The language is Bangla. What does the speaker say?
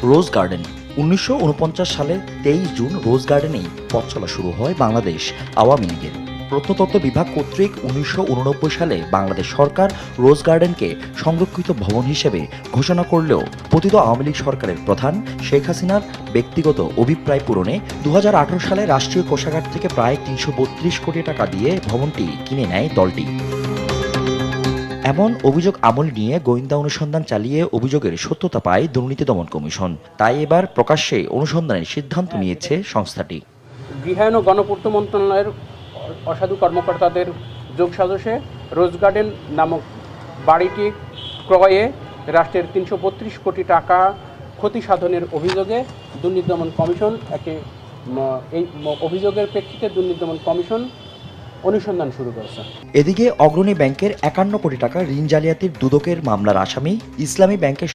রোজ গার্ডেন। ১৯৪৯ সালে ২৩ জুন রোজ গার্ডেনেই পথ চলা শুরু হয় বাংলাদেশ আওয়ামী লীগের। প্রত্নতত্ত্ব বিভাগ কর্তৃক ১৯৮৯ সালে বাংলাদেশ সরকার রোজ গার্ডেনকে সংরক্ষিত ভবন হিসেবে ঘোষণা করলেও পতিত আওয়ামী লীগ সরকারের প্রধান শেখ হাসিনার ব্যক্তিগত অভিপ্রায় পূরণে ২০১৮ সালে রাষ্ট্রীয় কোষাগার থেকে প্রায় ৩৩২ কোটি টাকা দিয়ে ভবনটি কিনে নেয় দলটি। এমন অভিযোগ আমল নিয়ে গোয়েন্দা অনুসন্ধান চালিয়ে অভিযোগের সত্যতা পায় দুর্নীতি দমন কমিশন। তাই এবার প্রকাশ্যে অনুসন্ধানের সিদ্ধান্ত নিয়েছে সংস্থাটি। গৃহায়ন ও গণপূর্ত মন্ত্রণালয়ের অসাধু কর্মকর্তাদের যোগসাজশে রোজ গার্ডেন নামক বাড়িটি ক্রয়ে রাষ্ট্রের ৩৩২ কোটি টাকা ক্ষতি সাধনের অভিযোগে দুর্নীতি দমন কমিশন এই অভিযোগের প্রেক্ষিতে দুর্নীতি দমন কমিশন অনুসন্ধান শুরু করেছে। এদিকে অগ্রণী ব্যাংকের ৫১ কোটি টাকা ঋণ জালিয়াতির দুদকের মামলার আসামি ইসলামী ব্যাংকের